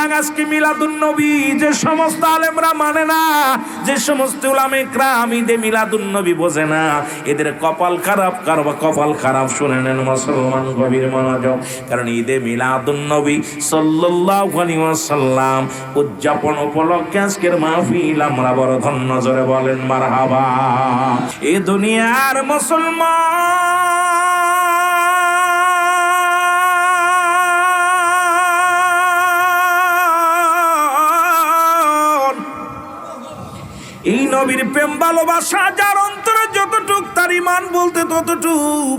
সুতরাং আজকে মিলাদুন নবী যে সমস্ত আলেমরা মানে না, যে সমস্ত উলামায়ে কেরাম ঈদে মিলাদুন নবী বোঝে না, এদের কপাল খারাপ, কারো কপাল খারাপ। শুনে নেন মুসলমান, গভীর মনোযোগ। কারণ ঈদে মিলাদুন নবী সাল্লাল্লাহু আলাইহি ওয়াসাল্লাম উদযাপন উপলক্ষে আজকের মাহফিল আমরা বড় ধন্য। জোরে বলেন মারহাবা। এই দুনিয়ার মুসলমান, এই নবীর প্রেম ভালোবাসা যার অন্তরে যতটুক, তার ঈমান বলতে ততটুক।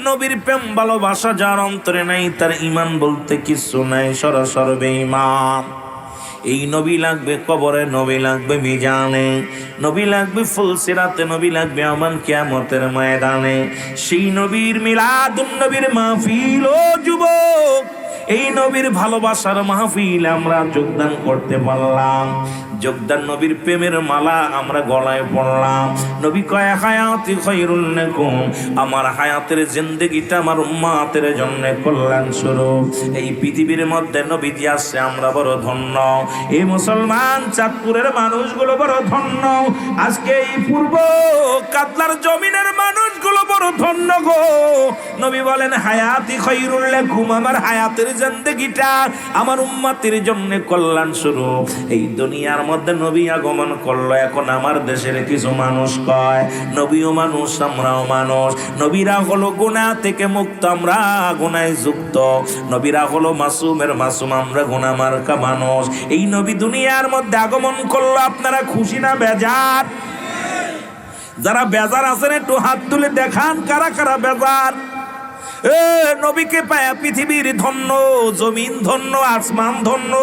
নবীর প্রেম ভালোবাসা যার অন্তরে নাই, তার ঈমান বলতে কিছু নাই, সরাসরি বেঈমান। এই নবী লাগবে কবরে, নবী লাগবে মিজানে, নবী লাগবে ফুলসিরাতে, নবী লাগবে আমান কিয়ামতের ময়দানে। সেই নবীর মিলাদুন নবীর মাহফিল, ও যুবক, এই নবীর ভালোবাসার মাহফিল আমরা যোগদান করতে পারলাম। যোগদান নবীর প্রেমের মালা আমরা গলায় পড়লাম। নবী কয় হায়াতি খায়রুল লাকুম, আমার হায়াতের জিন্দেগিটা আমার উম্মতের জন্য কল্যাণ স্বরূপ। এই পৃথিবীর মধ্যে নবীজি আসছে, আমরা বড় ধন্য। এই মুসলমান চাঁদপুরের মানুষগুলো বড় ধন্য। আজকে এই পূর্ব কাতলার জমিনের মানুষগুলো বড় ধন্য গো। নবী বলেন হায়াতি খায়রুল লাকুম, আমার হায়াতের জিন্দেগিটা আমার উম্মতের জন্য কল্যাণ স্বরূপ। এই দুনিয়ার মধ্যে নবী আগমন করলো। এখন আমার দেশের কিছু মানুষ কয় নবীও মানুষ, আমরাও মানুষ। নবীরা হলো গুনাহ থেকে মুক্ত, আমরা গুনায় যুক্ত। নবীরা হলো মাসুমের মাসুম, আমরা গুনাহ মার্কা মানুষ। এই নবী দুনিয়ার মধ্যে আগমন করলো, আপনারা খুশি না বেজার? যারা বেজার আছেন একটু হাত তুলে দেখান, কারা কারা বেজার? নবীকে পায়া পৃথিবীর ধন্য, জমিন ধন্য, আসমান ধন্য।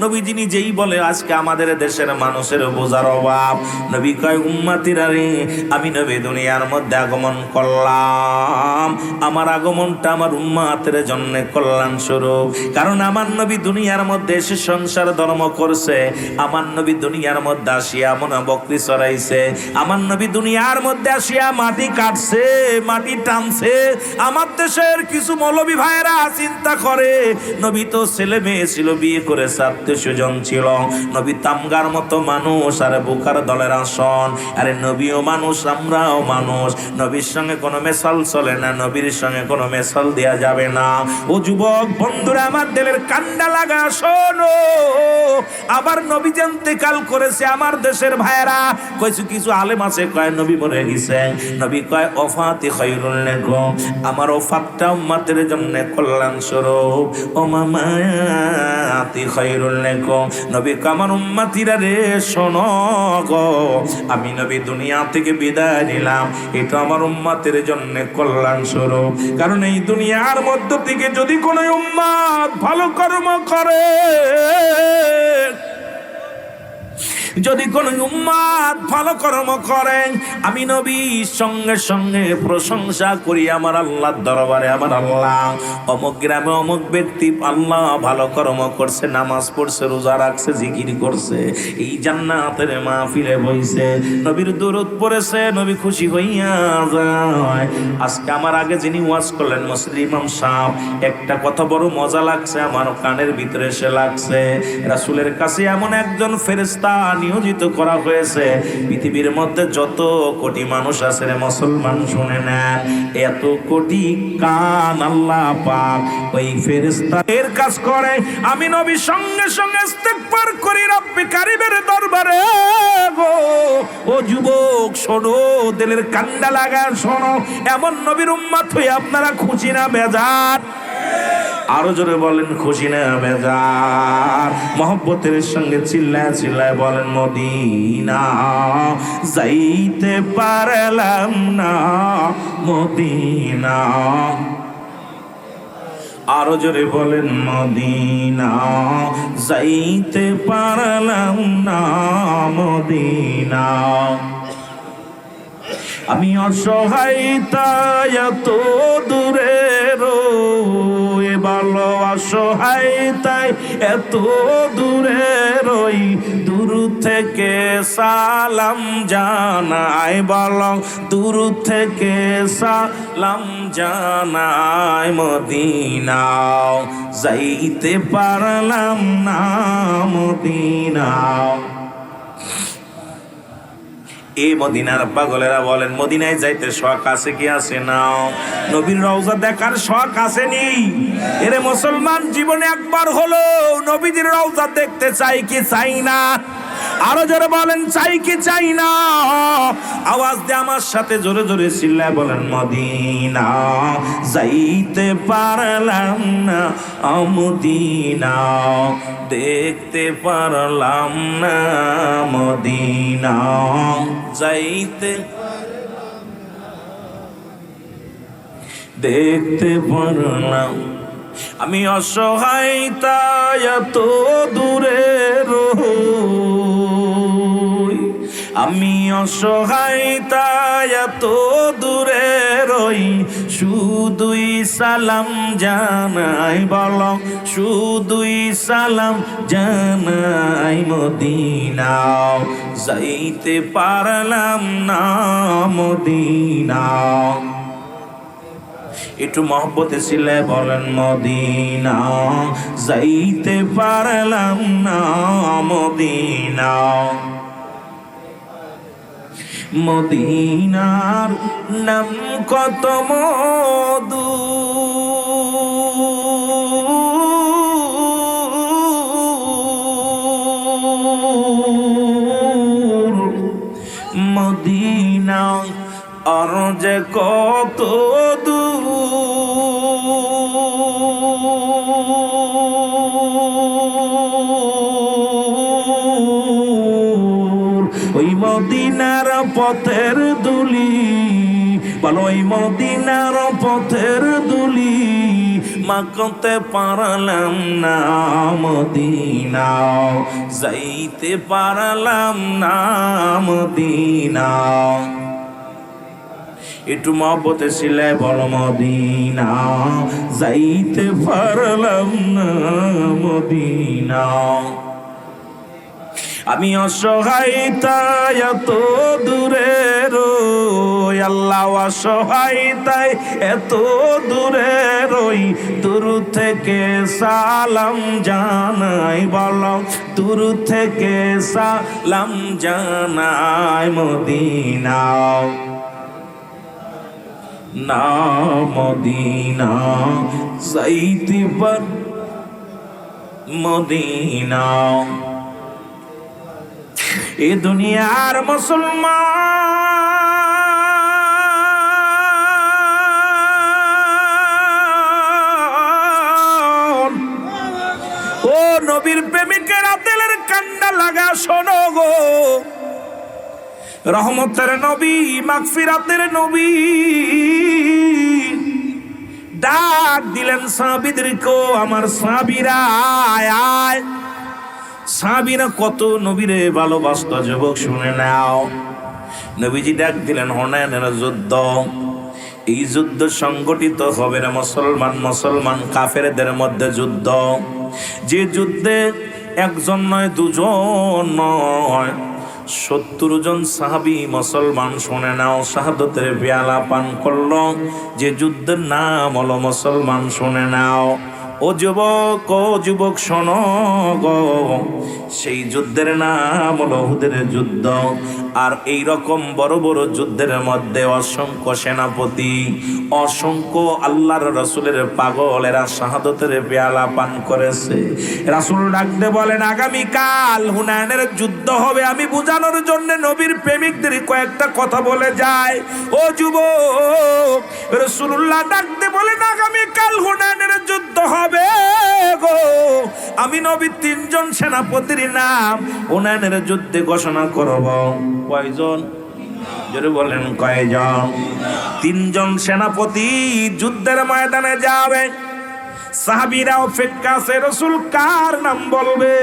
নবী যিনি যেই বলে আজকে আমাদের দেশের মানুষের বোঝার অভাব। নবী কয় উম্মতিরা রে, আমি নবী দুনিয়ার মধ্যে আগমন করলাম, আমার আগমনটা আমার উম্মতের জন্য কল্যাণ স্বরূপ। কারণ আমার নবী দুনিয়ার মধ্যে এসে সংসার ধর্ম করছে। আমার নবী দুনিয়ার মধ্যে আসিয়া মনা বকরি চড়াইছে। আমার নবী দুনিয়ার মধ্যে আসিয়া মাটি কাটছে, মাটি টানছে। আমার দেশের কিছু মৌলবী ভাইরা চিন্তা করে নবী তো ছেলে মেয়ে ছিল, বিয়ে করে 700 জন ছিল। নবী তামগার মতো মানুষ, আর বুকার দলের আসন। আরে নবীও মানুষ, আমরাও মানুষ। নবীর সঙ্গে কোনো মেশাল চলে না, নবীর সঙ্গে কোনো মেশাল দেয়া যাবে না। ও যুবক বন্ধুরা, আমার দিলের কান্ডা লাগা শোনো। আবার নবী যে ইন্তেকাল করেছে, আমার দেশের ভাইরা কইছে, কিছু আলেম আছে কয় নবী মরে গেছে। নবী কয় ওফাতি খায়রুল লাকুম, আমার ওফাতটা উম্মতের জন্য কল্যাণ স্বরূপ। ও মামাতি খায়রুল লাকুম, নবী কয় আমার উম্মতিরা রে শোনো গো, আমি নবী দুনিয়া থেকে বিদায় নিলাম, এটা আমার উম্মতের জন্য কল্যাণ স্বরূপ। কারণ এই দুনিয়ার মধ্য থেকে যদি কোনো উম্মত ভালো কর্ম করে, যদি কোন উম্মত ভালো কর্ম করেন, আমি নবী সঙ্গে সঙ্গে প্রশংসা করি আমার আল্লাহর দরবারে। আমার আল্লাহ অমুক গ্রামে অমুক ব্যক্তি আল্লাহ ভালো কর্ম করছে, নামাজ পড়ছে, রোজা রাখছে, জিকির করছে, এই জান্নাতের মাহফিলে বইছে, নবীর দুরূদ পড়েছে, নবী খুশি হইয়া যায়। আজকে আমার আগে যিনি ওয়াজ করলেন মসজিদ ইমাম সাহেব, একটা কথা বড় মজা লাগছে, আমার কানের ভিতরে এসে লাগছে। রাসূলের কাছে এমন একজন ফেরেশতা নিয়োজিত করা হয়েছে, পৃথিবীর মধ্যে যত কোটি মানুষ আছে রে মুসলমান শুনে নেন, এত কোটি কান আল্লাহ পাক ওই ফেরেশতার কাজ করে। আমি নবী সঙ্গে সঙ্গে ইস্তিগফার করি রব্বে কারীমের দরবারে গো। ও যুবক শোনো, দিলের কান্ডা লাগা শোনো, এমন নবীর উম্মত হয়ে আপনারা খুশি না বেজার? আরো জোরে বলেন খুশি না বেজার? মহব্বতের সঙ্গে চিল্লায় চিল্লায় বলেন মদিনা যাইতে পারলাম না, মদিনা। আরো জোরে বলেন মদিনা যাইতে পারলাম না, মদিনা। আমি অসহায় তাই এত দূরে রই, ভালো অসহায় তাই এত দূরে রই, দূর দূর থেকে সালাম জানাই, বলো দূর থেকে সালাম জানাই, মদিনাও যাইতে পারলাম না, মদিনাও। এই মদিনার পাগলেরা বলেন মদিনায় যাইতে শখ আছে কি আছে না? নবীর রওজা দেখার শখ আসেনি? এরে মুসলমান, জীবনে একবার হলো নবীজির রওজা দেখতে চাই কি চাই না? আরো জোরে বলেন চাই কি চাই না? আওয়াজ দিয়ে আমার সাথে জোরে জোরে চিল্লায় বলেন মদিনা যাইতে পারলাম না, মদিনা দেখতে পারলাম না, মদিনা যাইতে দেখতে পারলাম। আমি অসহায় তাই এত দূরে রই, আমি অসহায় তাই এত দূরে রই, শুধুই সালাম জানাই, বলো শুধুই সালাম জানাই, মদিনাও যাইতে পারলাম না, মদিনাও। একটু মহব্বতে ছিলে বলেন মদিনা যাইতে পারলাম না, মদিনা। মদিনার নাম কত মধু, মদিনা আর যে কত দূর, ওই মদিনার পথের দুলি, বলো ওই মদিনার পথের দুলি মাখতে পারলাম না, মদিনাও যাইতে পারলাম না, মদিনাও। একটু মহব্বতে ছিলে বলো মদিনা যাইতে পারলাম না, মদিনা। আমি অসহায় তাই এত দূরে রই, আল্লাহ অসহায় তাই এত দূরে রই, দূর থেকে সালাম জানাই, বলো দূর থেকে সালাম জানাই, মদিনাও না, মদিনা যাইতে পার, মদিনা। এ দুনিয়ার মুসলমান ও নবীর প্রেমিকেরা দিলের কান্না লাগা শোনো গো, রহমতের নবী মাগফিরাতের নবী ডাক দিলেন সাহাবীদেরকে, আমার সাহাবীরা আয় আয়। সাহাবীরা কত নবীরে ভালোবাসত যুবক শুনে নাও। নবীজি ডাক দিলেন হুনাইনের যুদ্ধ, এই যুদ্ধ সংগঠিত হবে না মুসলমান কাফেরদের মধ্যে যুদ্ধ, যে যুদ্ধে একজন নয় দুজন নয় 70 জন সাহাবী মুসলমান শুনে নাও শাহাদাতের পেয়ালা পান করলো, যে যুদ্ধের নাম হলো মুসলমান শুনে নাও। ও যুবক শোনো গো, সেই যুদ্ধের নাম হলো উহুদের যুদ্ধ। আর এই রকম বড় বড় যুদ্ধের মধ্যে অসংখ্য সেনাপতি, অসংখ্য আল্লাহর রাসূলের পাগলেরা শাহাদাতের পেয়ালা পান করেছে। রাসূল ডাকতে বলেন আগামীকাল হুনাইনের যুদ্ধ হবে, আমি বোঝানোর জন্য নবীর প্রেমিকদের কয়েকটা কথা বলে যায়। ও যুবক, রাসূলুল্লাহ ডাকতে বলেন আগামীকাল হুনাইনের যুদ্ধ হবে গো, আমি নবী 3 জন সেনাপতির নাম হুনাইনের যুদ্ধে ঘোষণা করব। কয়জন? জোরে বলেন কয়জন? 3 জন সেনাপতি যুদ্ধের ময়দানে যাবে। সাহাবীরা অপেক্ষা আছে, রাসূল কার নাম বলবে,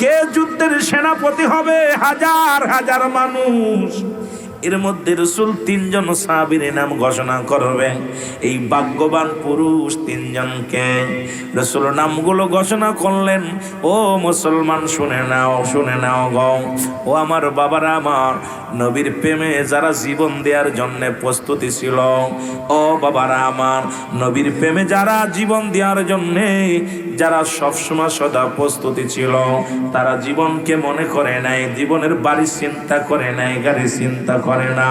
কে যুদ্ধের সেনাপতি হবে? হাজার হাজার মানুষ এর মধ্যে রাসূল তিনজন সাহাবীর নাম ঘোষণা করবেন। এই ভাগ্যবান পুরুষ তিনজনকে রাসূল নামগুলো ঘোষণা করলেন। ও মুসলমান শুনে নাও গো, ও আমার বাবারা, আমার নবীর প্রেমে যারা জীবন দেওয়ার জন্য প্রস্তুতি ছিল, ও বাবারা আমার, নবীর প্রেমে যারা জীবন দেওয়ার জন্য যারা সবসময় সদা প্রস্তুতি ছিল, তারা জীবনকে মনে করে নাই, জীবনের বাড়ি চিন্তা করে নাই, গাড়ি চিন্তা করে না।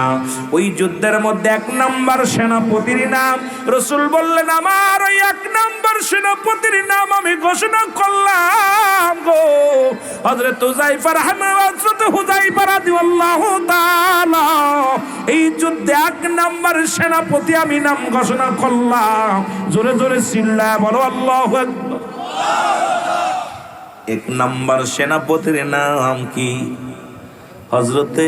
ওই যুদ্ধের মধ্যে 1 নাম্বার সেনাপতির নাম রাসূল বললেন, আমার ওই 1 নাম্বার সেনাপতির নাম আমি ঘোষণা করলাম গো, হযরত হুযায়ফা রাদিয়াল্লাহু তাআলা। এই যুদ্ধে 1 নাম্বার সেনাপতি আমি নাম ঘোষণা করলাম। জোরে জোরে চিল্লায় বলো আল্লাহু আকবার। 1 নাম্বার সেনাপতির নাম কি? হযরতে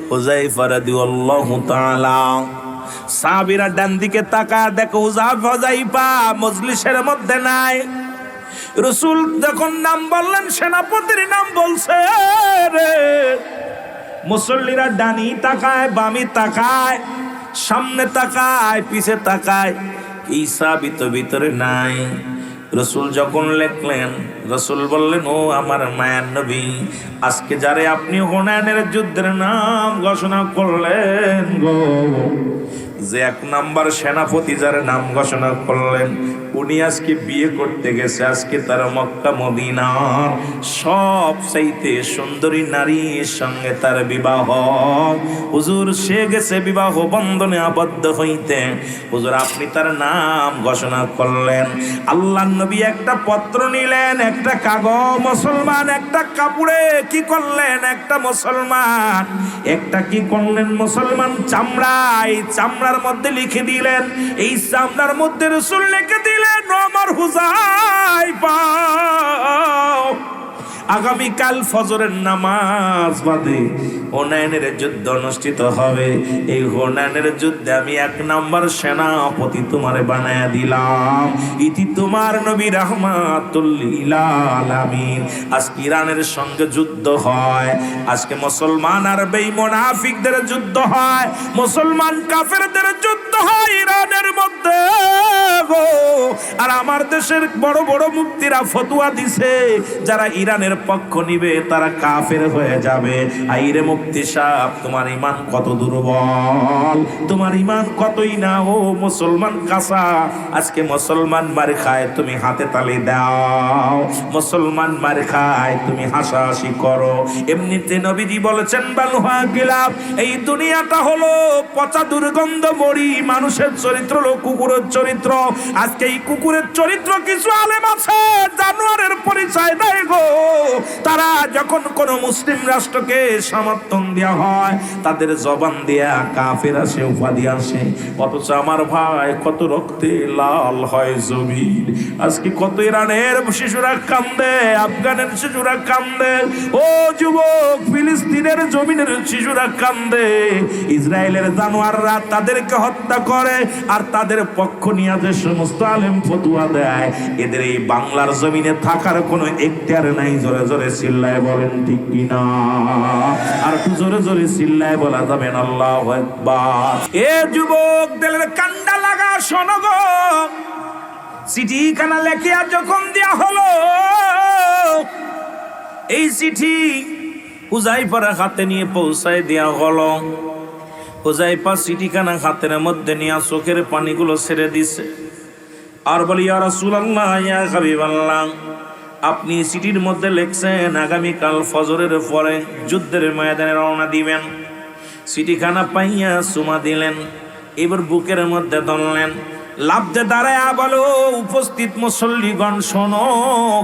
হুযায়ফা রাদিয়াল্লাহু তাআলা। সাহাবীরা ডান দিকে তাকায় দেখো হুযায়ফা মজলিসের মধ্যে নাই। রাসূল যখন নাম বললেন, সেনাপতির নাম বলছে রে, মুসল্লিরা ডানি তাকায়, বামি তাকায়, সামনে তাকায়, পিছে তাকায়, এই সাহাবী তো ভিতরে নাই। রাসূল যখন লেখলেন, রাসূল বললেন, ও আমার মায়ের নবী, আজকে যারে আপনি হুনাইনের যুদ্ধের নাম ঘোষণা করলেন গো, যে 1 নাম্বার সেনাপতি যার নাম ঘোষণা করলেন, উনি আজকে বিয়ে করতে গেছে। আজকে তার মক্কা মদিনা সব চাইতে সুন্দরী নারীর সঙ্গে তার বিবাহ। হুজুর, সে গেছে বিবাহ বন্ধনে আবদ্ধ হইতে। হুজুর, আপনি তার নাম ঘোষণা করলেন। আল্লাহর নবী একটা পত্র নিলেন, একটা কাগজ, মুসলমান একটা কাপড়ে কি করলেন, একটা মুসলমান একটা কি করলেন, মুসলমান চামড়া, এই চামড়ার মধ্যে লিখে দিলেন, এই চামড়ার মধ্যে রাসূল লিখে দিলেন, আমার হুযায়ফা আগামীকাল ফজরের নামাজ বাদে হুনাইনের যুদ্ধ অনুষ্ঠিত হবে। এই হুনাইনের যুদ্ধে আমি 1 নাম্বার সেনাপতি তোমারে বানায়া দিলাম। ইতি তোমার নবী রাহমাতুল লিল আলামিন। আজকে ইরানের সঙ্গে যুদ্ধ হয়, আজকে মুসলমান আর বেঈমানাফিকদের যুদ্ধ হয়, মুসলমান কাফেরদের যুদ্ধ হয় ইরানের মধ্যে গো। আর আমার দেশের বড় বড় মুফতিরা ফতোয়া দিছে, যারা ইরানের পক্ষ নিবে তারা কাফের হয়ে যাবে। আইরে মুফতি সাহেব, তোমার ঈমান কত দুর্বল, তোমার ঈমান কতই না। ও মুসলমান কাঁচা, আজকে মুসলমান মার খায়, তুমি হাতে তালি দাও। মুসলমান মার খায়, তুমি হাসাহাসি করো। এমনিতে নবীজি বলেছেন, বালুহা গিলাপ, এই দুনিয়াটা হলো পচা দুর্গন্ধ মরি, মানুষের চরিত্র হলো কুকুরের চরিত্র। আজকে এই কুকুরের চরিত্র কিছু আলেম আছে জানোয়ারের পরিচয় দেয় গো। তারা যখন কোন মুসলিম রাষ্ট্রকে সমর্থন দেওয়া হয়, তাদের জবান দিয়া কাফের আসে, উপাধি আসে। অথচ আমার ভাই, কত রক্তে লাল হয় জমিন। আজকে কত ইরানের শিশুরা কান্দে, আফগানের শিশুরা কান্দে, ও যুবক, ফিলিস্তিনের জমিনের শিশুরা কান্দে। ইসরায়েলের জানোয়াররা তাদেরকে হত্যা করে, আর তাদের পক্ষ নিয়ে যে সমস্ত আলেম ফতোয়া দেয়, এদের এই বাংলার জমিনে থাকার কোনো এখতিয়ার নাই। জোরে জোরে চিল্লায় বলেন ঠিক কিনা? আর একটু জোরে জোরে চিল্লায় বলা যাবে না আল্লাহু আকবার। এ যুবক, দিলের কান্ডা লাগা শোনো গো। চিঠিখানা লেখিয়া যখন দেয়া হলো, এই চিঠি হুযায়ফার হাতে নিয়ে পৌঁছায় দেয়া হলো। হুযায়ফা চিঠিখানা হাতের মধ্যে নিয়ে চোখের পানিগুলো ছেড়ে দিছে, আর বলি, ইয়া রাসূলুল্লাহ, ইয়া হাবিবাল্লাহ, আপনি চিঠির মধ্যে লিখছেন আগামীকাল ফজরের পরে যুদ্ধের ময়দানে রওনা দিবেন। চিঠিখানা পাইয়া চুমা দিলেন, এবার বুকের মধ্যে ধরলেন, লাফতে দাঁড়ায় বলো, উপস্থিত মুসল্লিগণ শোনো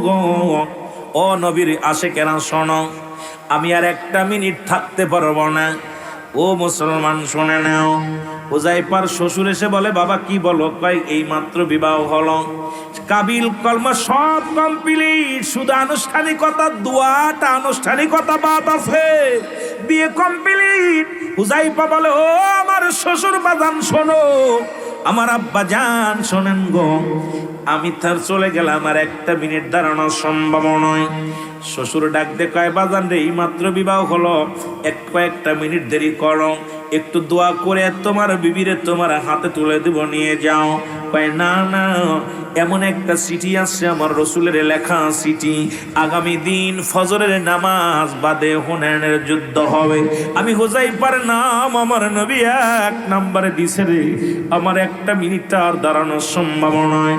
গো, ও নবীর আশিকেরা শোনো, আমি আর 1 মিনিট থাকতে পারবো না। ও মুসলমান শুনে নাও। হুযায়ফার শ্বশুর এসে বলে, বাবা কি বলো? কয়, এই মাত্র বিবাহ হলো, কাবিল কলমা সব কমপ্লিট, শুধু আনুষ্ঠানিকতা, দুয়াটা আনুষ্ঠানিকতা বাদ আছে, বিয়ে কমপ্লিট। হুযায়ফা বলে, ও আমার শ্বশুর বাজান শোনো, আমার আব্বা জান শোনেন গো, আমি তার চলে গেলাম, আর 1 মিনিট দাঁড়ানো সম্ভব নয়। শ্বশুর ডাক দে, কয়, বাজান রে, এই মাত্র বিবাহ হলো, কয়েকটা মিনিট দেরি করো। একটু দোয়া করে তোমার বিবিরে তোমার হাতে তুলে দেব, নিয়ে যাও। কয় না না, এমন একটা চিঠি আছে আমার রসুলের লেখা চিঠি, আগামী দিন ফজরের নামাজ বাদে হুনাইনের যুদ্ধ হবে। আমি হুযায়ফার নাম আমার নবী এক নম্বরে দিছে রে, আমার একটা মিনিট আর দাঁড়ানোর সম্ভব নয়।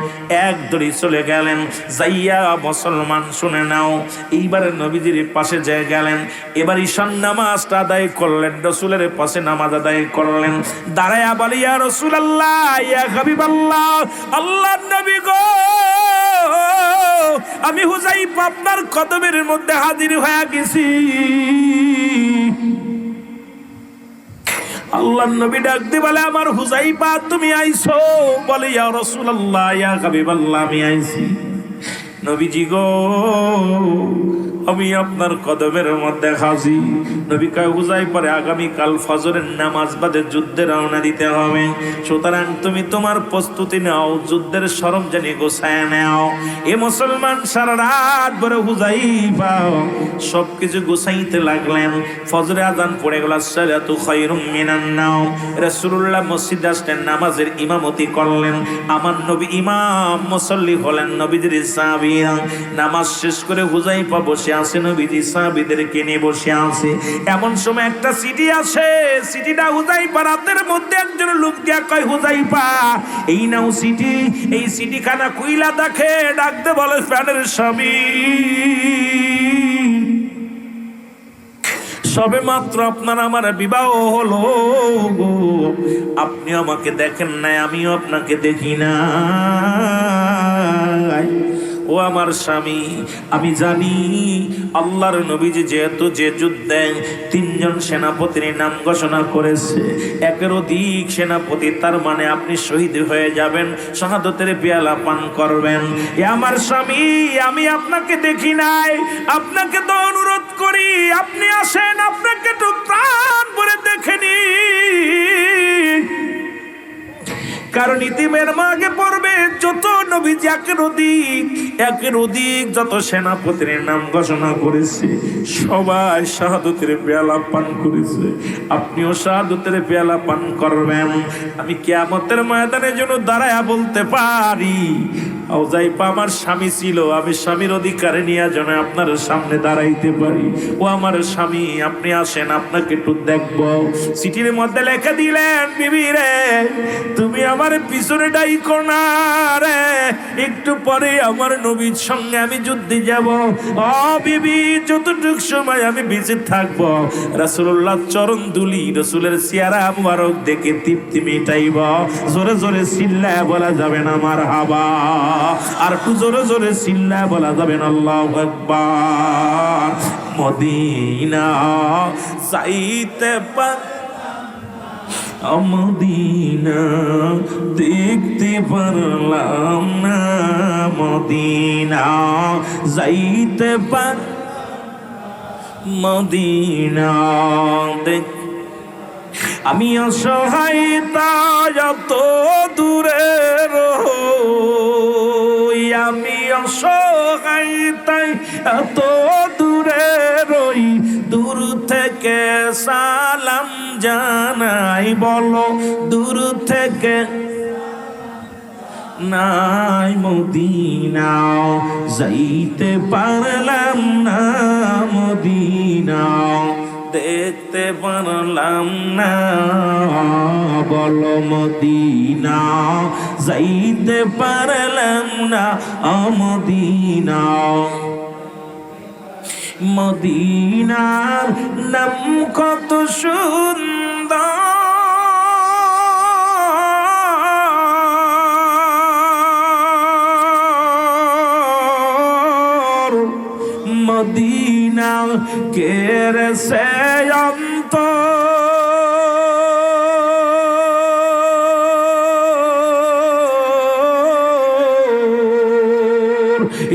এক দড়ি চলে গেলেন, যাইয়া মুসলমান শুনে নাও, এইবার নবীজির পাশে যায় গেলেন, এবার ঈশান নামাজটা আদায় করলেন, রসুলের পাশে নামাজ আদায় করলেন। দাঁড়ায়া বলি, ইয়া রাসূলুল্লাহ, ইয়া হাবিবাল্লাহ, আল্লাহর নবী গো, আমি হুযায়ফা আপনার কদমের মধ্যে হাজির হয়ে গেছি। আল্লাহর নবী ডাক দিয়ে বলে, আমার হুযায়ফা তুমি আইছো? বলে, ইয়া রাসূলুল্লাহ, ইয়া হাবিবাল্লাহ, আমি আইছি। নবীজি গো, আমি আপনার কদমের মধ্যে হাজির। নবী কয়, হুযায়ফারে আগামীকাল ফজরের নামাজ বাদে যুদ্ধে রওনা দিতে হবে, সুতরাং তুমি তোমার প্রস্তুতি নাও, যুদ্ধের সরঞ্জাম গোছায় নাও। এ মুসলমান সারা রাত ভরে হুযায়ফা সবকিছু গোছাইতে লাগলেন। ফজরে আযান পড়ে গেল, সালাতু খায়রুম মিনান নাওম। রাসূলুল্লাহ মসজিদে আসলেন, নামাজের ইমামতি করলেন। আমার নবী ইমাম, মুসল্লি হলেন। নবীজির সাহাবীরা নামাজ শেষ করে হুযায়ফা বসে আছে, নবীজি সাহাবীদেরকে নিয়ে বসে আছে। এমন সময় একটা চিঠি আসে, চিঠিটা হুযায়ফার হাতের মধ্যে একজন লোক দিয়া কয়, হুযায়ফা এই নাও চিঠি। এই চিঠিখানা কুইলা দেখে, ডাকতে বলে, প্রাণের স্বামী, সবে মাত্র আপনার আমার বিবাহ হলো, আপনি আমাকে দেখেন নাই, আমিও আপনাকে দেখি না। ও আমার স্বামী, আমি জানি আল্লাহর নবীজি যেহেতু যে যুদ্ধে 3 জন সেনাপতির নাম ঘোষণা করেছে, একের অধিক সেনাপতি, তার মানে আপনি শহীদ হয়ে যাবেন, শাহাদাতের পেয়ালা পান করবেন। এ আমার স্বামী, আমি আপনাকে দেখি নাই, আপনাকে তো অনুরোধ করি আপনি আসেন, আপনাকে একটু প্রাণ ভরে দেখে নি, কারণ ইতিমের মাগে পড়বে যত নবীজি একের অধিক যত সেনাপতির নাম ঘোষণা করেছে, সবাই শাহাদাতের পেয়ালা পান করেছে, আপনিও শাহাদাতের পেয়ালা পান করবেন। আমি কিয়ামতের ময়দানে যেন দাঁড়ায়া বলতে পারি, হুযায়ফা আমার স্বামী ছিল, আমি স্বামীর অধিকারে নিয়ে যেন আপনার সামনে দাঁড়াইতে পারি। ও আমার স্বামী, আপনি আসেন, আপনাকে একটু দেখবো। চিঠির মধ্যে লেখা দিলেন, বিবি রে, তুমি আমার পিছনে ডাইকো না রে, একটু পরে আমার নবীর সঙ্গে আমি যুদ্ধে যাব। ও বিবি, যতটুকু সময় আমি বেঁচে থাকবো রাসূলুল্লাহ চরণ দুলি, রাসূলের চেহারা মুবারক দেখে তৃপ্তি মিটাইব। জোরে জোরে চিল্লায় বলা যাবে না মারহাবা, আর একটু জোরে জোরে চিল্লায় বলা যাবে না আল্লাহু আকবার। মদিনা যাইতে মদিনা দেখতে পারলাম না, মদিনা যাইতে মদিনা দেখ, আমি অসহায় এত দূরে রই, আমি অসহায় এত দূরে রই, দূর থেকে সালাম জানাই, বলো দূর থেকে নাই, মদিনা যাইতে পারলাম না, মদিনা দেখতে পারলাম না, বলো মদিনা যাইতে পারলাম না, মদিনা। মদিনার নাম কত সুন্দর, মদিনা কেরে সে অন্তর,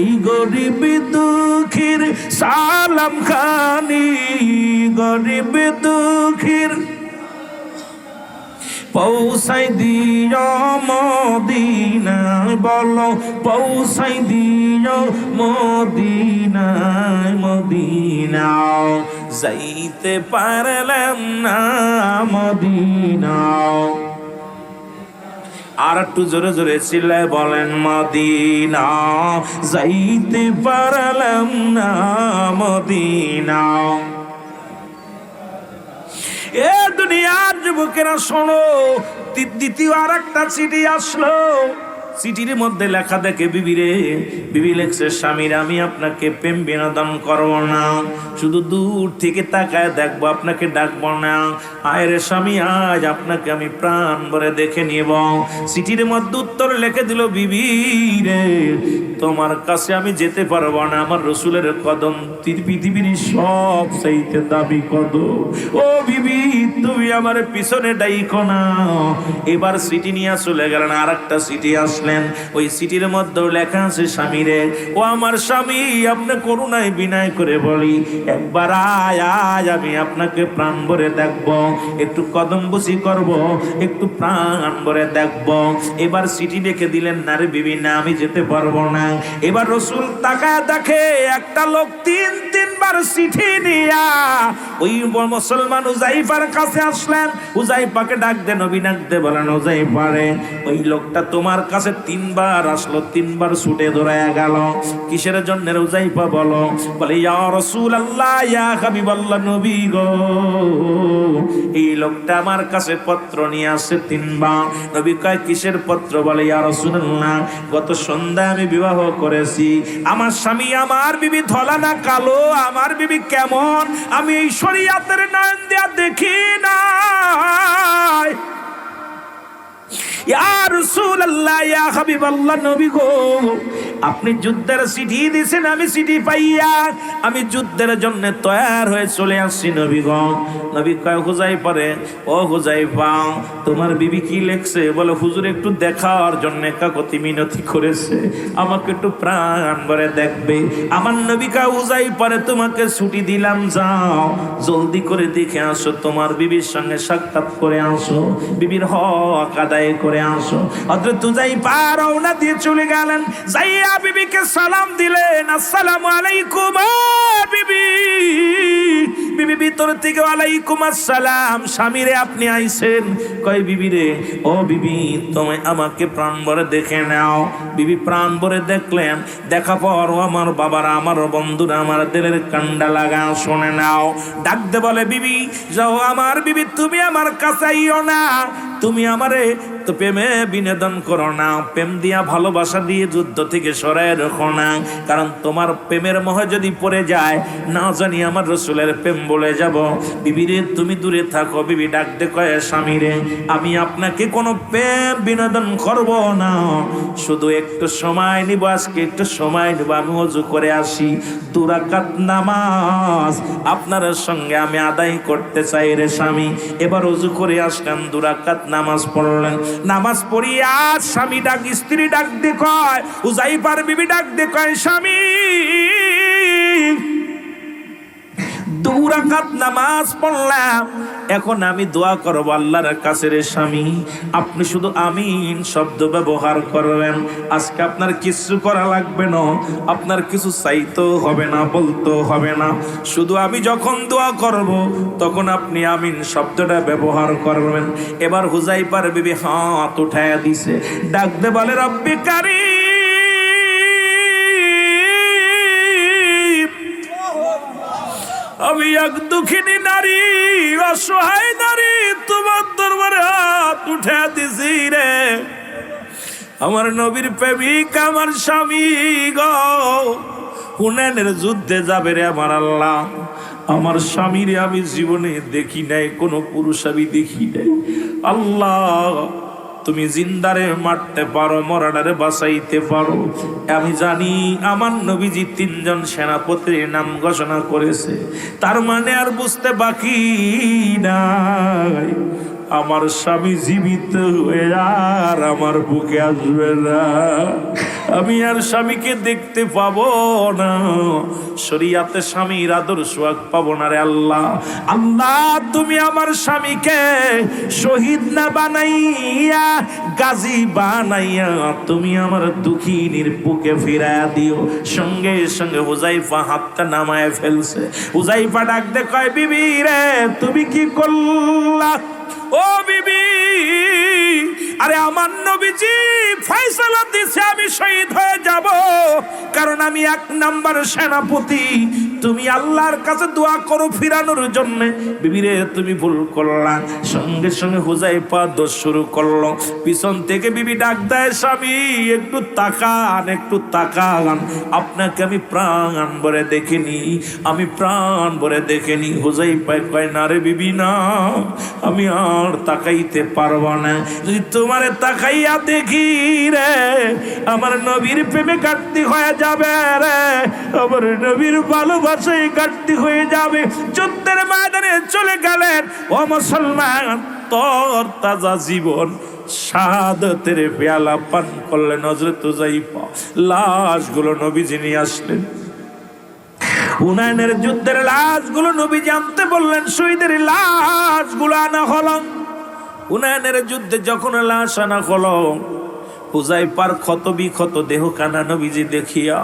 এই গরিব দুঃখীর সালাম খানি, গরিব দুঃখীর পৌঁছাই দিও মদিনায়, বলো পৌঁছাই দিও মদিনায়, মদিনা যাইতে পারলাম না মদিনা। আর একটু জোরে জোরে চিল্লায় বলেন, মদিনা যাইতে পারলাম না মদিনা। এ দুনিয়ার যুবকেরা শোনো, দ্বিতীয় আর একটা চিঠি আসলো। চিঠির মধ্যে লেখা দেখে বিবি লেখছে, স্বামীর আমি আপনাকে প্রেম বিনোদন করব না, শুধু দূর থেকে তাকায় দেখবো, আপনাকে ডাকবো না। আয় রে স্বামী, আজ আপনাকে আমি প্রাণ ভরে দেখে নিব। চিঠির মধ্যে উত্তর লিখে দিল, বিবি রে তোমার কাছে আমি যেতে পারবো না, আমার রসুলের কদম পৃথিবীর সব চাইতে দাবি কদম। ও বিবি তুমি আমার পিছনে ডাইকো না। এবার চিঠি নিয়ে চলে গেলেন। আর একটা চিঠি আসলেন, ওই চিঠির মধ্যে লেখা আছে, স্বামী রে ও আমার স্বামী, আপনি করুণায় বিনয় করে বলি, একবার আয় আজ আমি আপনাকে প্রাণ ভরে দেখবো, একটু কদম বসি করব, একটু প্রাণ ভরে দেখবো। এবার চিঠি লিখে দিলেন, না রে বিবি না, আমি যেতে পারবো না। এবার রসুল তাকায় দেখে একটা লোক তিনবার চিঠি নিয়া ওই মুসলমান হুযাইফার কাছে আসলেন। হুযাইফাকে ডাক দে, নবী ডাক দে, বলেন হুযাইফা রে ওই লোকটা তোমার কাছে তিনবার আসলো, তিনবার ছুটে দৌড়ায়া গেল, কিসের জন্য হুযাইফা বলো? বলে ইয়া রাসূলুল্লাহ, ইয়া হাবিবাল্লাহ, নবী গো এই লোকটা আমার কাছে পত্র নিয়ে আসে তিনবার। নবী কয় কিসের পত্র? বলে ইয়া রাসূলুল্লাহ গত সন্ধ্যায় আমি বিবাহ করেছি, আমার স্বামী আমার বিবি ধলা না কালো, আমার বিবি কেমন আমি এই শরীয়তের নয়ন দিয়া দেখি না। ইয়া রাসূলুল্লাহ, ইয়া হাবিবাল্লাহ, নবী গো আপনি যুদ্ধের চিঠি দিয়েছেন, আমি চিঠি পাইয়া আমি যুদ্ধের জন্য তৈয়ার হয়ে চলে আসছি নবী গো। নবী কয় হুযাইফা রে ও হুযাইফা তোমার বিবি কি লিখছে? বলে হুজুর একটু দেখার জন্য কাকতি মিনতি করেছে, আমাকে একটু প্রাণ ভরে দেখবে। আমার নবী কয় হুযাইফা রে তোমাকে ছুটি দিলাম, যাও জলদি করে দেখে আসো, তোমার বিবির সঙ্গে সাক্ষাৎ করে আসো, বিবির হক আদায় করে আসো। হযরত হুযাইফা রওনা দিয়ে চলে গেলেন। যাইয়া বিবিকে সালাম দিলেন, আসসালামু আলাইকুম বিবি। বিবি ভিতর থেকে ওয়ালাইকুম আসসালাম, স্বামী রে আপনি আইছেন? কয় বিবি রে ও বিবি তুমি আমাকে প্রাণ ভরে দেখে নাও। বিবি প্রাণ ভরে দেখলেন, দেখা পর আমার বাবারা, আমার বন্ধুরা, আমার দিলের কান্ডা লাগা শুনে নাও। ডাক দে বলে, বিবি যাও, আমার বিবি তুমি আমার কাছে আইও না, তুমি আমারে তো প্রেমে বিনোদন করো না, প্রেম দিয়া ভালোবাসা দিয়ে যুদ্ধ থেকে সরায় রাখো না, কারণ তোমার প্রেমের মোহে যদি পড়ে যায় না জানি আমার রসুলের প্রেম বলে যাব। বিবি রে তুমি দূরে থাকো। বিবি ডাক দে কয়, স্বামী রে আমি আপনাকে কোনো প্রেম বিনোদন করব না, শুধু একটু সময় নিব, আজকে একটু সময় নিব, আমি ওযু করে আসি, 2 রাকাত নামাজ আপনার সঙ্গে আমি আদায় করতে চাই রে স্বামী। এবার ওযু করে আসলেন, 2 রাকাত নামাজ পড়লেন। নামাজ পড়িয়া স্বামী ডাক, স্ত্রী ডাক দে কয়, হুযাইফার বিবি ডাক দে কয়, স্বামী 2 রাকাত নামাজ পড়লাম, এখন আমি দোয়া করব আল্লাহর কাছে রে স্বামী, আপনি শুধু আমিন শব্দ ব্যবহার করবেন, আজকে আপনার কিছু করা লাগবে না, আপনার কিছু চাইতেও হবে না, বলতেও হবে না, শুধু আমি যখন দোয়া করব তখন আপনি আমিন শব্দটা ব্যবহার করবেন। এবার হুযাইফার বিবি হাত উঠায়া দিছে, ডাক দে বলে, রব্বি কারীম আমি এক দুঃখিনী নারী, অসহায় নারী, তোমার দরবারে হাত উঠে দিছি রে। আমার নবীর প্রেমিক আমার স্বামী গো হুনাইনের যুদ্ধে যাবে রে আমার আল্লাহ, আমার স্বামীরে আমি জীবনে দেখি নাই, কোনো পুরুষ আমি দেখি নাই। আল্লাহ তুমি জিন্দারে মারতে পারো, মরাডারে বাঁচাইতে পারো। আমি জানি আমার নবীজি 3 জন সেনাপতির নাম ঘোষণা করেছে, তার মানে আর বুঝতে বাকি নাই আমার স্বামী জীবিত হয়ে আর আমার বুকে আসবে না। আমি আর স্বামীকে দেখতে পাবো না, শরীয়তে স্বামীর আদর্শ পাবো না রে আল্লাহ। আল্লাহ তুমি আমার স্বামীকে শহীদ না বানাইয়া গাজী বানাইয়া তুমি আমার দুঃখিনীর বুকে ফিরাইয়া দিও। সঙ্গে সঙ্গে হুজাইফা হাতটা নামায় ফেলছে। হুজাইফা ডাক দে কয়, বিবি রে তুমি কি করলা? ও বিবি, আরে আমার নবীজি ফয়সালা দিছে আমি শহীদ হয়ে যাব, কারণ আমি 1 নাম্বার সেনাপতি। তুমি আল্লাহর কাছে দোয়া করো ফিরানোর জন্য। বিবি রে তুমি ভুল করলা। সঙ্গে সঙ্গে হুজাইফা দোষ শুরু করলো। পিছন থেকে বিবি ডাক দেয়, স্বামী একটু তাকান, একটু তাকান, আপনাকে আমি প্রাণ ভরে দেখিনি, আমি প্রাণ ভরে দেখিনি। হুজাইফা কয়, না রে বিবি না, আমি আর তাকাইতে পারবো না। যদি তোমারে তাকাইয়া দেখি রে, আমার নবীর প্রেমে ঘাটতি হয়ে যাবে রে, আমার নবীর ভালোবাসায় ঘাটতি হয়ে যাবে। যুদ্ধের ময়দানে চলে গেলেন। ও মুসলমান, তোর তাজা জীবন শাহাদাতের পেয়ালা পান করলেন হযরত হুযায়ফা। লাশগুলো নবীজি নিয়ে আসলেন। হুনাইনের যুদ্ধের লাশগুলো নবীজি আনতে বললেন। শহীদের লাশগুলো আনা হলো। হুনাইনের যুদ্ধে যখন লাশ আনা হলো, হুযায়ফার ক্ষত বিক্ষত দেহ কানা নবীজি দেখিয়া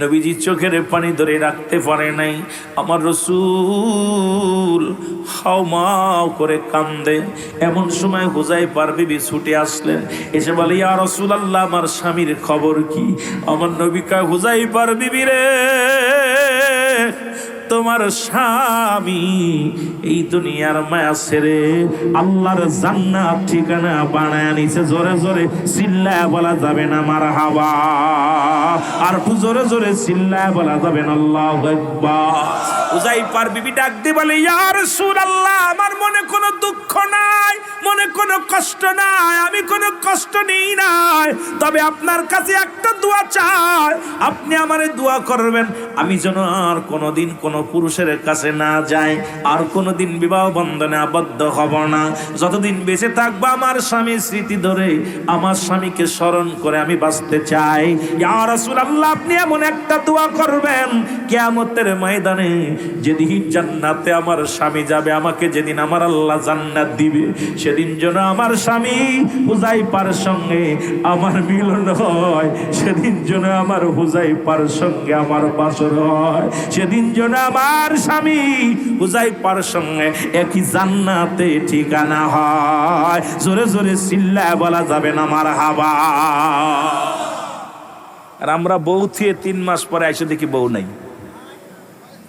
নবীজি চোখের পানি ধরে রাখতে পারে নাই। আমার রাসূল হাওমাও করে কান্দে। এমন সময় হুযায়ফার বিবি ছুটে আসলেন, এসে বলে, ইয়া রাসূলুল্লাহ, আমার স্বামীর খবর কি? আমার নবী কয়, হুযায়ফার বিবি রে, তোমার স্বামী এই দুনিয়ার মায়া ছেড়ে আল্লাহর জান্নাত ঠিকানা বানায় নিছে। জোরে জোরে চিল্লায় বলা যাবে না মারহাবা, আর জোরে জোরে চিল্লায় বলা যাবে না আল্লাহু আকবার। হুযায়ফার বিবি ডাক দিয়ে বলে, ইয়া রাসূলুল্লাহ, আমার মনে কোনো দুঃখ নাই, মনে কোনো কষ্ট নাই, আমি কোনো কষ্ট নেই নাই, তবে আপনার কাছে একটা দোয়া চাই, আপনি আমারে দোয়া করবেন, আমি যেন আর কোনোদিন কোনো পুরুষের কাছে না যাই, আর কোনোদিন বিবাহ বন্ধনে আবদ্ধ হব না। যতদিন বেঁচে থাকবো আমার স্বামীর স্মৃতি ধরে, আমার স্বামীকে স্মরণ করে আমি বাঁচতে চাই। ইয়া রাসূলুল্লাহ, আপনি এমন একটা দোয়া করবেন, কিয়ামতের ময়দানে যেদিন জান্নাতে আমার স্বামী যাবে, আমাকে যেদিন আমার আল্লাহ জান্নাত দিবে, সেদিন যেন আমার স্বামী হুযায়ফার সঙ্গে আমার মিলন হয়, সেদিন যেন আমার হুযায়ফার সঙ্গে আমার বাসর হয়, সেদিন যেন আমার স্বামী হুযায়ফার সঙ্গে একই জান্নাতে ঠিকানা হয়। জোরে জোরে চিল্লায় বলা যাবে না মারহাবা। আর আমরা বউ থুয়ে 3 মাস পরে এসে দেখি বউ নাই,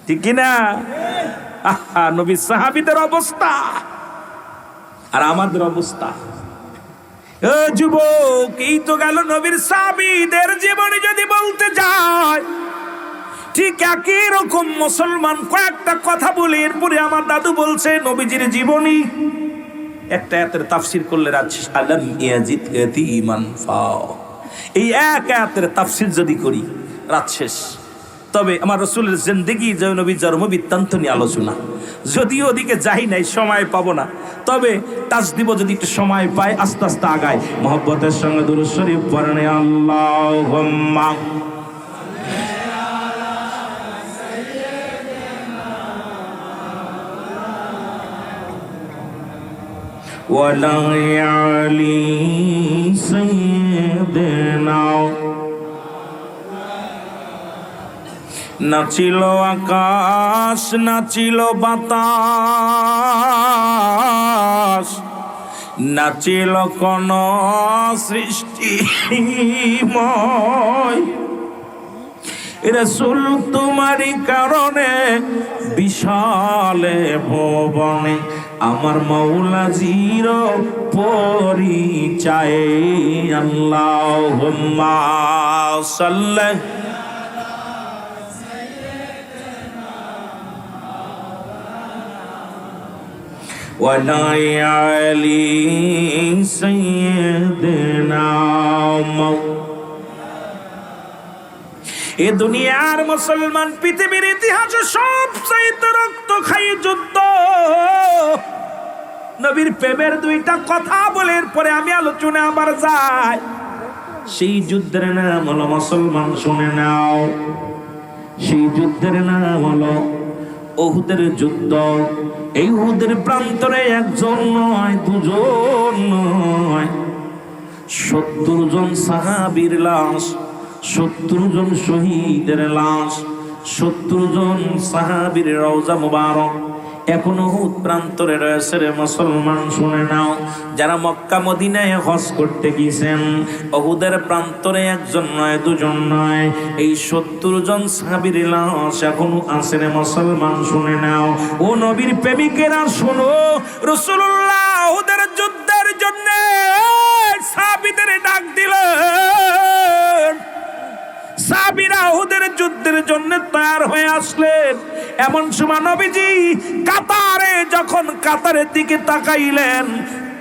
ঠিক কিনা? নবী সাহাবীদের অবস্থা আর আমাদের অবস্থা। যুবক, এই তো গেল নবীর সাহাবীদের জীবনে যদি বলতে যায়, ঠিক একই রকম মুসলমান কয়েকটা কথা বলে এরপরে আমার দাদু বলছে নবীজির জীবনী একটা আয়াতের তাফসীর করলে আলাম ইয়াজিদ ইয়াতীমান ফাও, এই এক আয়াতের তাফসীর যদি করি রাত শেষ। তবে আমার রাসূলের জিন্দেগি, নবীর জন্ম বৃত্তান্ত নিয়ে আলোচনা, যদিও ওদিকে যাই নাই, সময় পাবো না, তবে টাচ দিব যদি একটু সময় পাই, আস্তে আস্তে আগায়। মহব্বতের সঙ্গে দুরূদ শরীফ পড়েন, আল্লাহুম্মা ওয়ালা আলি সাইয়্যিদিনা। নাচিল আকাশ, নাচিল বাতাস, নাচিল কোন সৃষ্টিময়, রাসূল তোমারই কারণে বিশালে ভুবনে আমার মাওলাজির পরিচয়। আল্লাহুম্মা সাল্লি ওয়ালা আলি সাইয়্যিদিনা। এ দুনিয়ার মুসলমান, পৃথিবীর ইতিহাসে সবচাইতে রক্ত খাই যুদ্ধ। নবীর প্রেমের 2টা কথা বলে এরপরে আমি আলোচনা আবার যাই। সেই যুদ্ধের নাম হলো মুসলমান, শুনে নাও, সেই যুদ্ধের নাম হলো উহুদের যুদ্ধ। এই উহুদের প্রান্তরে একজন নয়, দুজন নয়, 70 জন সাহাবীর লাশ, 70 জন শহীদের লাশ, 70 জন সাহাবীর রওজা মুবারক এখনো উহুদ প্রান্তরে রয়েছে রে মুসলমান, শুনে নাও। যারা মক্কা মদিনায় হজ করতে গিয়েছেন, উহুদের প্রান্তরে একজন নয়, দুজন নয়, এই 70 জন সাহাবীর লাশ এখনো আছে রে মুসলমান, শুনে নাও। ও নবীর প্রেমিকেরা শোনো, রাসূলুল্লাহ উহুদের যুদ্ধের জন্য সাহাবীদের ডাক দিলেন। সাহাবীরা উহুদের যুদ্ধের জন্য তৈয়ার হয়ে আসলেন। এমন সময় নবীজি কাতারের দিকে তাকাইলেন,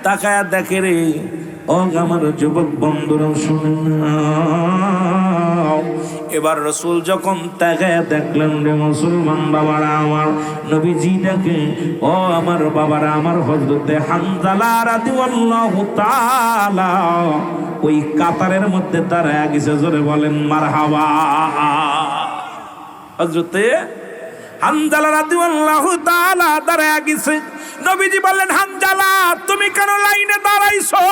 তাকায়া দেখে রে ও আমার যুবক বন্ধুরা শুনে নাও। এবার রাসূল যখন তাকায়া দেখলেন রে মুসলমান বাবারা আমার, নবীজি দেখে ও আমার বাবারা আমার, হযরতে হানজালা রাদিয়াল্লাহু তাআলা ওই কাতারের মধ্যে দাঁড়ায় গেছে। জোরে বলেন মারহাবা। হযরতে হানজালা রাদিয়াল্লাহু তাআলা দাঁড়ায় গেছে। নবীজি বললেন, হানজালা তুমি কেন লাইনে দাঁড়াইছো?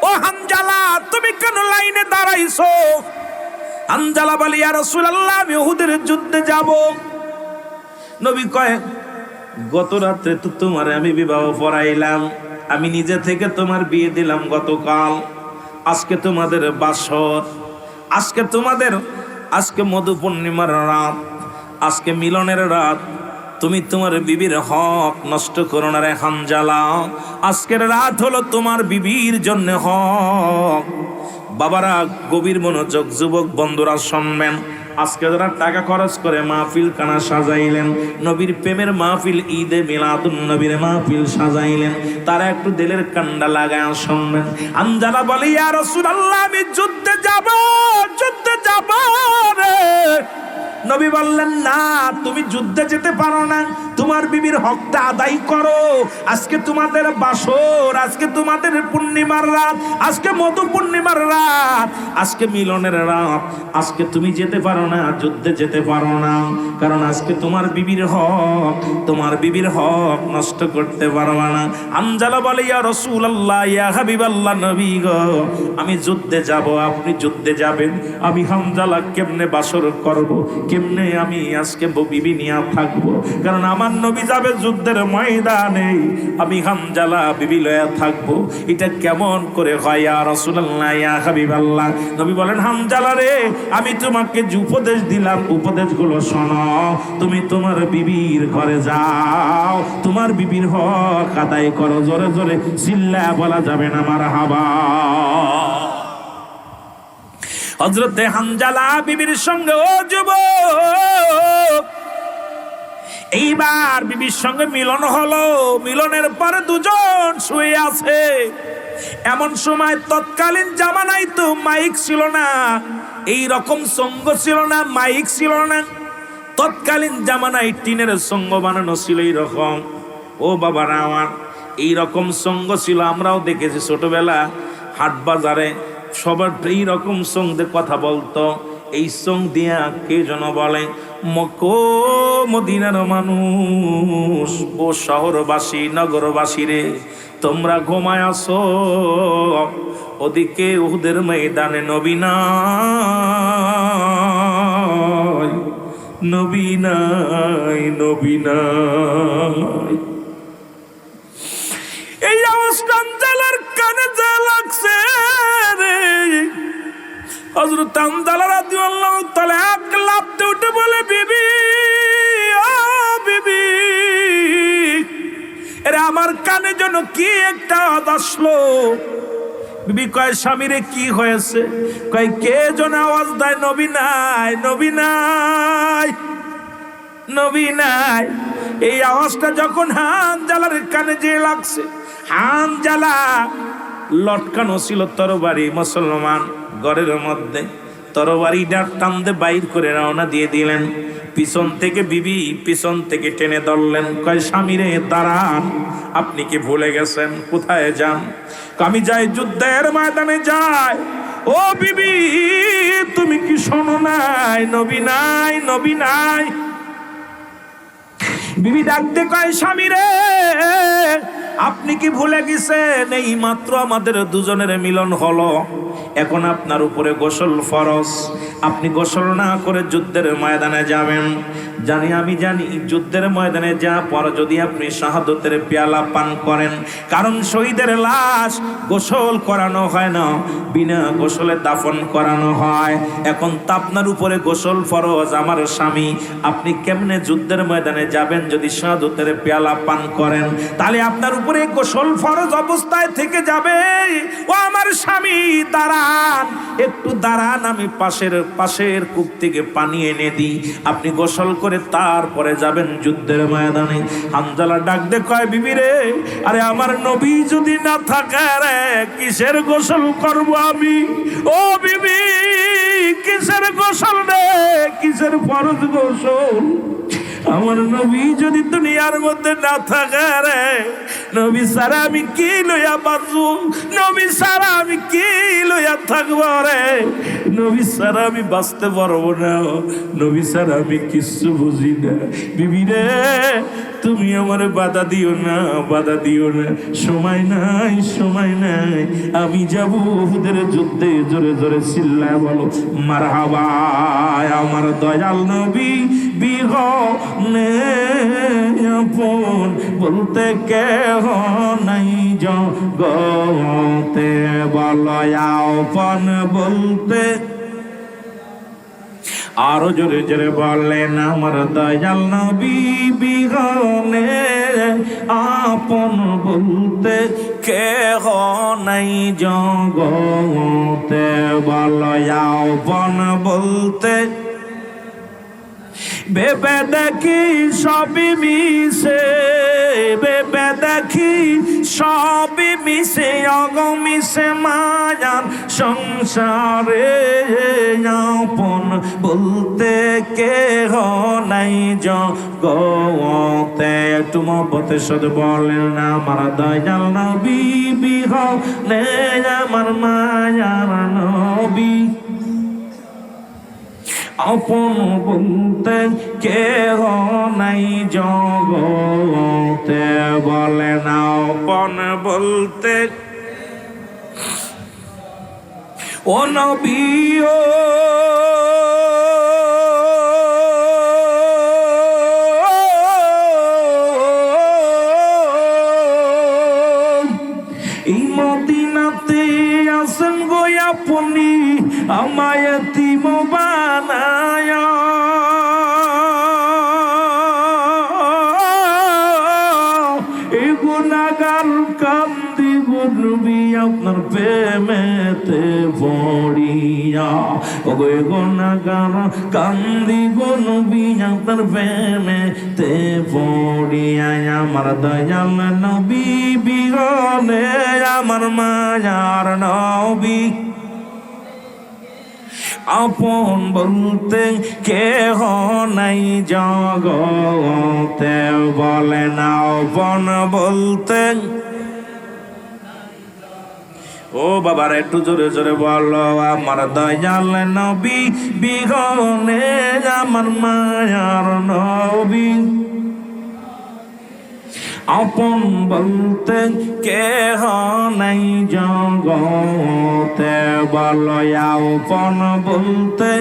ও হানজালা তুমি কেন লাইনে দাঁড়াইছো? হানজালা বলে, ইয়া রাসূলুল্লাহ আমি উহুদের যুদ্ধে যাব। নবী কয়, গত রাতে তো তোমারে আমি বিবাহ পড়াইলাম, আমি নিজে থেকে তোমার বিয়ে দিলাম গতকাল। আজকে তোমাদের বাসর, আজকে মধু পূর্ণিমার রাত, আজকে মিলনের রাত। তুমি তোমার বিবির হক নষ্ট করো না রে হানজালা। আজকের রাত হলো তোমার বিবির জন্য হক। বাবারা গভীর মনোযোগ, যুবক বন্ধুরা শুনবেন। আজকে যারা টাকা খরচ করে মাহফিল কানা সাজাইলেন, নবীর প্রেমের মাহফিল, ঈদে মিলাদুন নবীর মাহফিল সাজাইলেন, তারা একটু দিলের কান্ডা লাগায় শুনবেন। হানজালা বলে, ইয়া রাসূলুল্লাহ আমি যুদ্ধে যাব রে। নবী বললেন, না তুমি যুদ্ধে যেতে পারো না, তোমার বিবির হকটা আদায় করো। আজকে তোমাদের বাসর, আজকে তোমাদের পূর্ণিমার রাত, আজকে মধু পূর্ণিমার রাত, আজকে মিলনের রাত। আজকে তুমি যেতে পারো না, যুদ্ধে যেতে পারো না, কারণ আজকে তোমার বিবির হক নষ্ট করতে পারবা না। হানজালা বলে, ইয়া রাসূলুল্লাহ ইয়া হাবিবাল্লাহ নবী গো, আমি যুদ্ধে যাব, আপনি যুদ্ধে যাবেন, আমি হানজালা কেমনে বাসর করব, কেমনে আমি আজকে বিবি নিয়ে থাকবো? কারণ আমার নবী যাবে যুদ্ধের ময়দানে, আমি হানজালা বিবি লয়া থাকবো, এটা কেমন করে হয় ইয়া রাসূলুল্লাহ ইয়া হাবিবাল্লাহ? নবী বলেন, হানজালা রে আমি তোমাকে যে উপদেশ দিলাম, উপদেশগুলো শোনো। তুমি তোমার বিবির ঘরে যাও, তোমার বিবির হক আদায় করো। জোরে জোরে চিল্লায়া বলা যাবে না মারহাবা। হযরতে হানজালা বিবির সঙ্গে, ও যুবক, এইবার বিবির সঙ্গে মিলন হলো। মিলনের পরে দুজন শুয়ে আছে। এমন সময় তৎকালীন জামানায় তো মাইক ছিল না, এই রকম সঙ্গ ছিল না, মাইক ছিল না। তৎকালীন জামানায় টিনের সঙ্গ বানানো ছিল এইরকম। ও বাবারা আমার, এইরকম সঙ্গ ছিল, আমরাও দেখেছি ছোটবেলা হাট বাজারে সবার এইরকম সঙ্গে কথা বলতো। এই সঙ্গ দিয়া কে যেন বলে, মদিনার মানুষ ও শহরবাসী নগরবাসী রে, তোমরা ঘুমায় আসো, ওদিকে উহুদের ময়দানে নবী নাই, নবী নাই, নবী নাই। এই অবস্থা হানজালার কানে যা লাগছে রে, হযরত হানজালা রাদিয়াল্লাহু তাআলা এক লাফতে উঠে বলে, বিবি ও বিবি, এরা আমার কানে যেন কি একটা আওয়াজ আসলো। বিবি কয়, স্বামীরে কি হয়েছে? কয়, কে যেন আওয়াজ দেয়, নবী নাই, নবী নাই, নবী নাই। এই আওয়াজটা যখন হানজালার কানে যে লাগছে, হানজালা লটকানো ছিল তরবারি, মুসলমান ঘরের মধ্যে তরবারিটা টানতে বাইর করে রওনা দিয়ে দিলেন। পিছন থেকে বিবি পিছন থেকে টেনে ধরলেন। কয়, স্বামীরে দাঁড়ান, আপনি কি ভুলে গেছেন? কোথায় যান? আমি যাই যুদ্ধের ময়দানে যাই, ও বিবি তুমি কি শোনো নাই নবী নাই, নবী নাই। বিবি ডাকতে কয় স্বামী রে, আপনি কি ভুলে গেছেন এই মাত্র আমাদের দুজনের মিলন হলো, এখন আপনার উপরে গোসল ফরজ, আপনি গোসল না করে যুদ্ধের ময়দানে যাবেন। আমি জানি যুদ্ধের ময়দানে যা পর যদি আপনি শাহাদতের পেয়ালা পান করেন, কারণ শহীদের লাশ গোসল করানো হয় না, বিনা গোসলে দাফন করানো হয়। এখন তো আপনার উপরে গোসল ফরজ আমার স্বামী, আপনি কেমনে যুদ্ধের ময়দানে যাবেন যদি শাহাদতের পেয়ালা পান করেন? তাহলে আপনার উপরে গোসল ফরজ অবস্থায় থেকে যাবে। ও আমার স্বামী দাঁড়ান, একটু দাঁড়ান, আমি পাশের কূপ থেকে পানি এনে দিই, আপনি গোসল করে তারপরে যাবেন যুদ্ধের ময়দানে। হানজালা ডাক দে কয় বিবি রে, আরে আমার নবী যদি না থাকে রে কিসের গোসল করব আমি? ও বিবি কিসের গোসল রে, কিসের ফরজ গোসল? আমার নবী যদি দুনিয়ার মধ্যে না থাকে রে, নবী সারা আমি কি লইয়া বাঁচবো? নবী সারা আমি কি লইয়া থাকবো রে? নবী সারা আমি বাঁচতে পারবো না, নবী সারা আমি কিচ্ছু বুঝি না। বিবি রে তুমি আমার বাধা দিও না, বাধা দিও না, সময় নাই, সময় নাই, আমি যাব ওদের যুদ্ধে। জোরে জোরে চিল্লায় বলো মারহাবা। আমার দয়াল নবী বিহনে আপন বলতে কেহ নাই জগতে, বলো আপন বলতে। আরো জোরে জোরে বলেন আমার দয়াল নবী বিহনে আপন বলতে কেহ নাই জগতে, বলো আপন বলতে। বেবে দেখি সবই মিশে, বেবে দেখি সবই মিশে, অগমিশে মায়ার সংসারে, আপন বলতে কেহ নাই জগতে। একটু মহব্বতে সাথে বলেন আমার দয়াল নবী বিহনে আমার মায়ার নবী, আপন বলতে কেহ নাই জগতে, বলে না আপন বলতে। ও নবী ও এই মদিনাতে আসেন গো আপনি, আমায় এতিম বানায়া। এই গুনাহগার কান্দি গো নবী আপনার প্রেমেতে পড়িয়া, ওগো এই গুনাহগার কান্দি গো নবী আপনার প্রেমেতে পড়িয়া। আমার দয়াল নবী বিহনে আমার মায়ার নবী, আপন বলতে কেহ নাই জগতে, বলে না আপন বলতে। ও বাবার একটু জোরে জোরে বলো আমার দয়াল নবী বিহনে আমার মায়ার নবী, আপন বলতে কেহ নাই জগতে, বলো আপন বলতে।